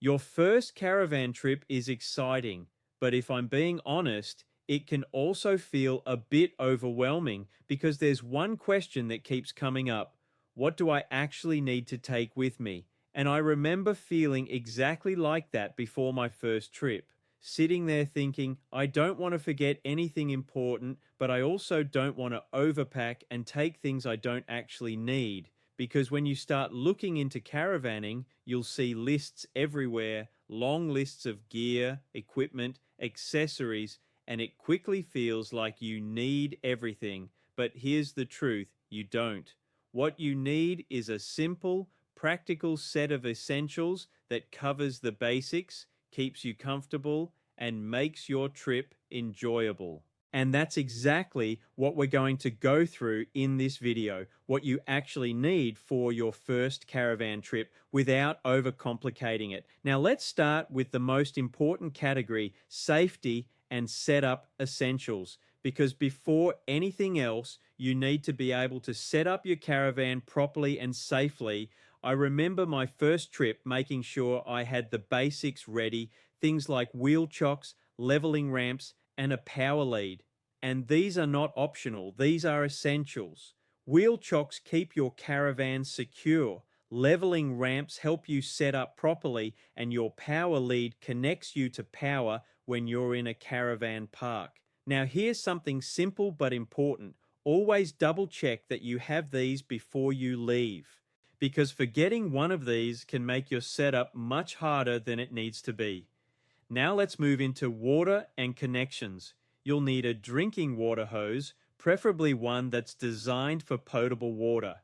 Your first caravan trip is exciting, but if I'm being honest, it can also feel a bit overwhelming because there's one question that keeps coming up. What do I actually need to take with me? And I remember feeling exactly like that before my first trip, sitting there thinking, I don't want to forget anything important, but I also don't want to overpack and take things I don't actually need. Because when you start looking into caravanning, you'll see lists everywhere, long lists of gear, equipment, accessories, and it quickly feels like you need everything. But here's the truth, you don't. What you need is a simple, practical set of essentials that covers the basics, keeps you comfortable, and makes your trip enjoyable. And that's exactly what we're going to go through in this video, what you actually need for your first caravan trip without overcomplicating it. Now let's start with the most important category, safety and setup essentials. Because before anything else, you need to be able to set up your caravan properly and safely. I remember my first trip making sure I had the basics ready, things like wheel chocks, leveling ramps, and a power lead. And these are not optional, these are essentials. Wheel chocks keep your caravan secure. Leveling ramps help you set up properly, and your power lead connects you to power when you're in a caravan park. Now here's something simple but important. Always double check that you have these before you leave, because forgetting one of these can make your setup much harder than it needs to be. Now let's move into water and connections. You'll need a drinking water hose, preferably one that's designed for potable water.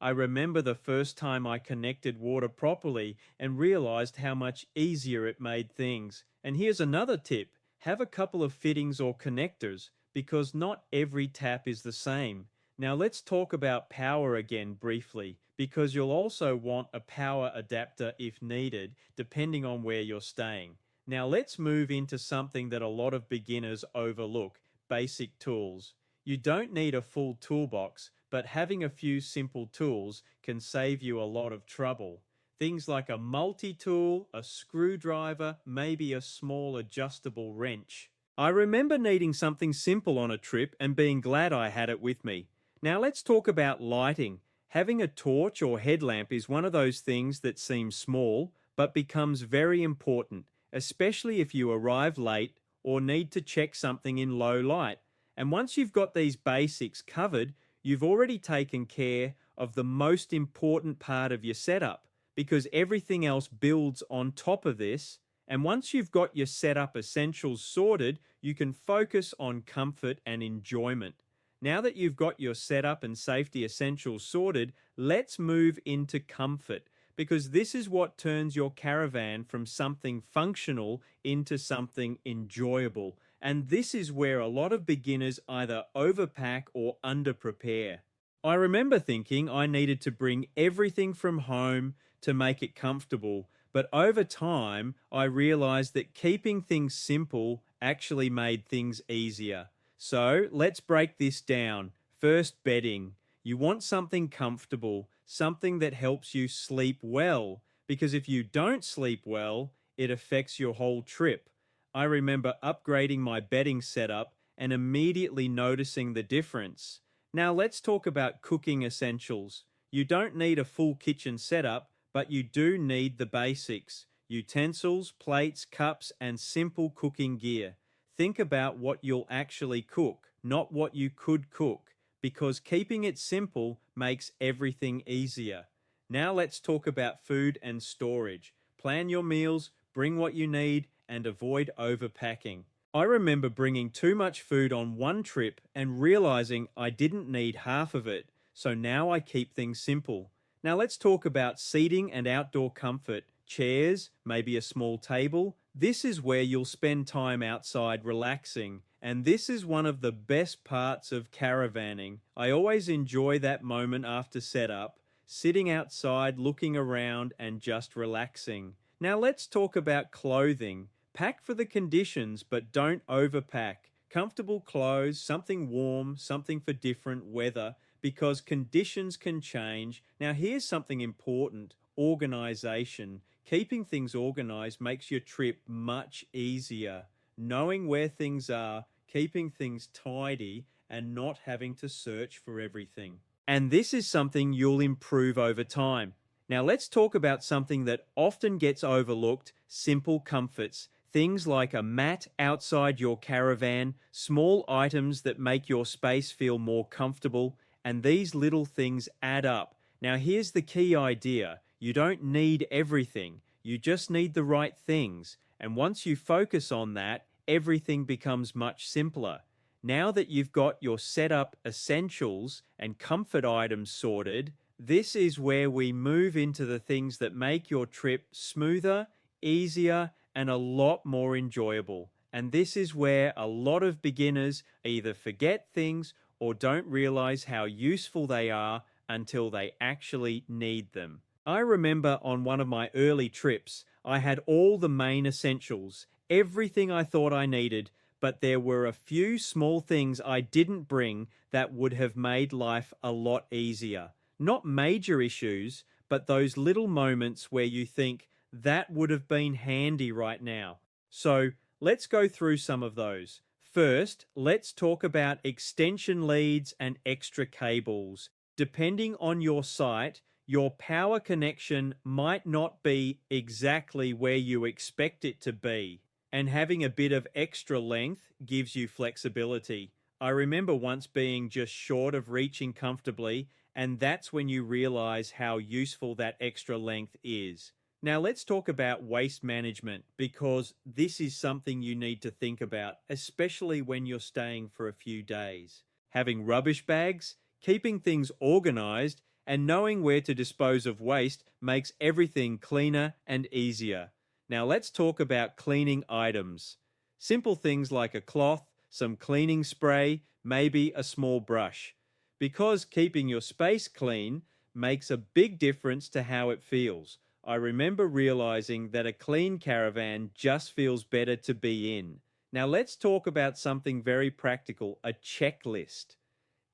I remember the first time I connected water properly and realized how much easier it made things. And here's another tip. Have a couple of fittings or connectors because not every tap is the same. Now let's talk about power again briefly, because you'll also want a power adapter if needed, depending on where you're staying. Now let's move into something that a lot of beginners overlook, basic tools. You don't need a full toolbox, but having a few simple tools can save you a lot of trouble. Things like a multi-tool, a screwdriver, maybe a small adjustable wrench. I remember needing something simple on a trip and being glad I had it with me. Now let's talk about lighting. Having a torch or headlamp is one of those things that seems small, but becomes very important, especially if you arrive late or need to check something in low light. And once you've got these basics covered, you've already taken care of the most important part of your setup, because everything else builds on top of this. And once you've got your setup essentials sorted, you can focus on comfort and enjoyment. Now that you've got your setup and safety essentials sorted, let's move into comfort, because this is what turns your caravan from something functional into something enjoyable. And this is where a lot of beginners either overpack or underprepare. I remember thinking I needed to bring everything from home to make it comfortable, but over time I realized that keeping things simple actually made things easier. So let's break this down. First, bedding. You want something comfortable, something that helps you sleep well, because if you don't sleep well, it affects your whole trip. I remember upgrading my bedding setup and immediately noticing the difference. Now let's talk about cooking essentials. You don't need a full kitchen setup, but you do need the basics: utensils, plates, cups, and simple cooking gear. Think about what you'll actually cook, not what you could cook, because keeping it simple makes everything easier. Now let's talk about food and storage. Plan your meals, bring what you need, and avoid overpacking. I remember bringing too much food on one trip and realizing I didn't need half of it, so now I keep things simple. Now let's talk about seating and outdoor comfort. Chairs, maybe a small table. This is where you'll spend time outside relaxing, and this is one of the best parts of caravanning. I always enjoy that moment after setup, sitting outside looking around and just relaxing. Now let's talk about clothing. Pack for the conditions, but don't overpack. Comfortable clothes, something warm, something for different weather, because conditions can change. Now here's something important: organization. keeping things organized makes your trip much easier. Knowing where things are, keeping things tidy, and not having to search for everything. And this is something you'll improve over time. Now, let's talk about something that often gets overlooked: simple comforts. Things like a mat outside your caravan, small items that make your space feel more comfortable, and these little things add up. Now, here's the key idea: you don't need everything, you just need the right things. And once you focus on that, everything becomes much simpler. Now that you've got your setup essentials and comfort items sorted, this is where we move into the things that make your trip smoother, easier, and a lot more enjoyable. And this is where a lot of beginners either forget things or don't realize how useful they are until they actually need them. I remember on one of my early trips, I had all the main essentials, everything I thought I needed, but there were a few small things I didn't bring that would have made life a lot easier. Not major issues, but those little moments where you think, that would have been handy right now. So let's go through some of those. First, let's talk about extension leads and extra cables. Depending on your site, your power connection might not be exactly where you expect it to be, and having a bit of extra length gives you flexibility. I remember once being just short of reaching comfortably, and that's when you realize how useful that extra length is. Now let's talk about waste management, because this is something you need to think about, especially when you're staying for a few days. Having rubbish bags, keeping things organized, and knowing where to dispose of waste makes everything cleaner and easier. Now let's talk about cleaning items. Simple things like a cloth, some cleaning spray, maybe a small brush. Because keeping your space clean makes a big difference to how it feels. I remember realizing that a clean caravan just feels better to be in. Now let's talk about something very practical: a checklist.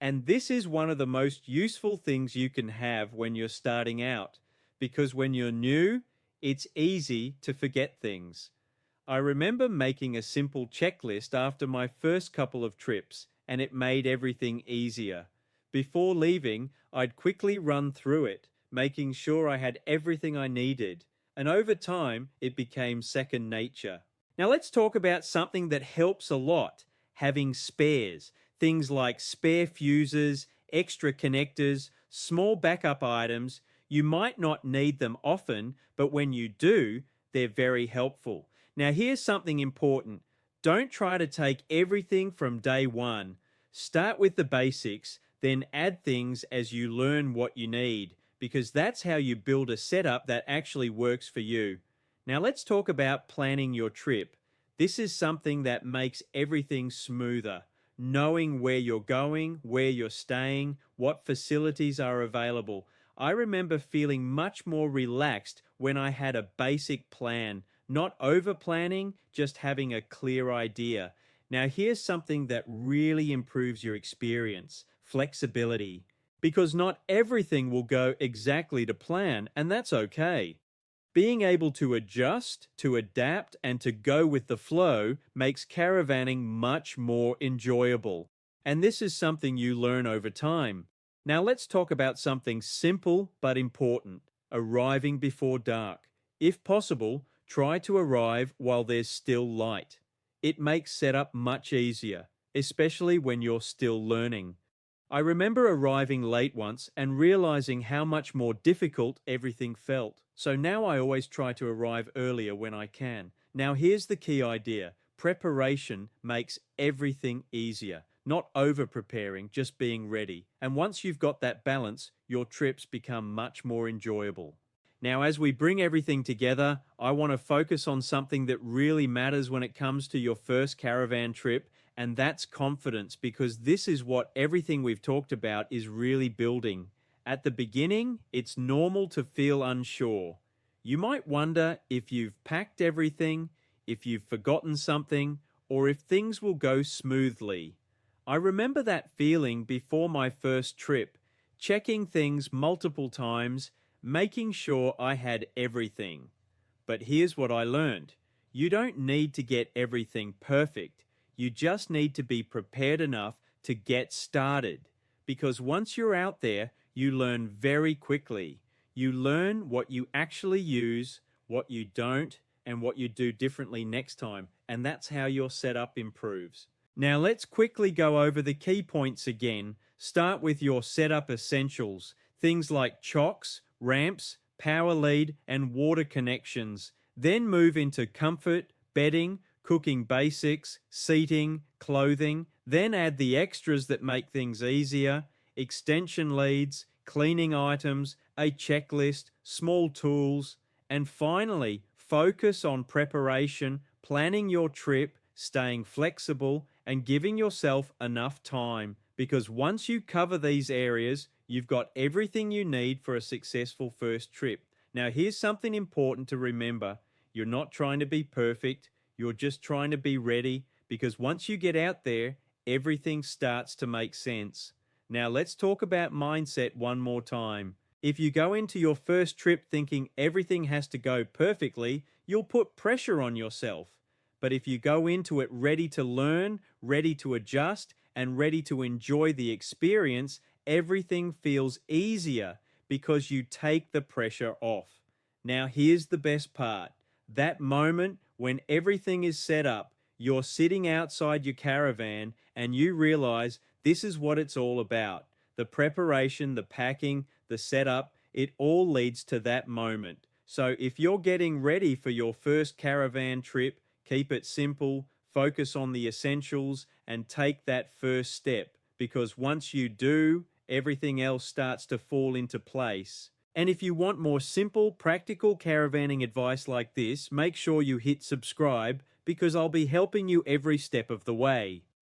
And this is one of the most useful things you can have when you're starting out, because when you're new, it's easy to forget things. I remember making a simple checklist after my first couple of trips, and it made everything easier. Before leaving, I'd quickly run through it, making sure I had everything I needed, and over time, it became second nature. Now let's talk about something that helps a lot: having spares. Things like spare fuses, extra connectors, small backup items. You might not need them often, but when you do, they're very helpful. Now here's something important: don't try to take everything from day one. Start with the basics, then add things as you learn what you need, because that's how you build a setup that actually works for you. Now let's talk about planning your trip. This is something that makes everything smoother. Knowing where you're going, where you're staying, what facilities are available. I remember feeling much more relaxed when I had a basic plan, not over planning, just having a clear idea. Now here's something that really improves your experience: flexibility. Because not everything will go exactly to plan, and that's okay. Being able to adjust, to adapt, and to go with the flow makes caravanning much more enjoyable. And this is something you learn over time. Now let's talk about something simple but important: arriving before dark. If possible, try to arrive while there's still light. It makes setup much easier, especially when you're still learning. I remember arriving late once and realizing how much more difficult everything felt. So now I always try to arrive earlier when I can. Now here's the key idea: preparation makes everything easier. Not over preparing, just being ready. And once you've got that balance, your trips become much more enjoyable. Now, as we bring everything together, I want to focus on something that really matters when it comes to your first caravan trip, and that's confidence, because this is what everything we've talked about is really building. At the beginning, it's normal to feel unsure. You might wonder if you've packed everything, if you've forgotten something, or if things will go smoothly. I remember that feeling before my first trip, checking things multiple times, making sure I had everything. But here's what I learned. You don't need to get everything perfect. You just need to be prepared enough to get started. Because once you're out there, you learn very quickly. You learn what you actually use, what you don't, and what you do differently next time. And that's how your setup improves. Now let's quickly go over the key points again. Start with your setup essentials. Things like chocks, ramps, power lead, and water connections. Then move into comfort, bedding, cooking basics, seating, clothing. Then add the extras that make things easier, extension leads, cleaning items, a checklist, small tools. And finally, focus on preparation, planning your trip, staying flexible, and giving yourself enough time. Because once you cover these areas, you've got everything you need for a successful first trip. Now, here's something important to remember. You're not trying to be perfect. You're just trying to be ready, because once you get out there, everything starts to make sense. Now, let's talk about mindset one more time. If you go into your first trip thinking everything has to go perfectly, you'll put pressure on yourself. But if you go into it ready to learn, ready to adjust, and ready to enjoy the experience, everything feels easier because you take the pressure off. Now, here's the best part. That moment when everything is set up, you're sitting outside your caravan and you realize this is what it's all about. The preparation, the packing, the setup, it all leads to that moment. So if you're getting ready for your first caravan trip, keep it simple, focus on the essentials, and take that first step. Because once you do, everything else starts to fall into place. And if you want more simple, practical caravanning advice like this, make sure you hit subscribe, because I'll be helping you every step of the way.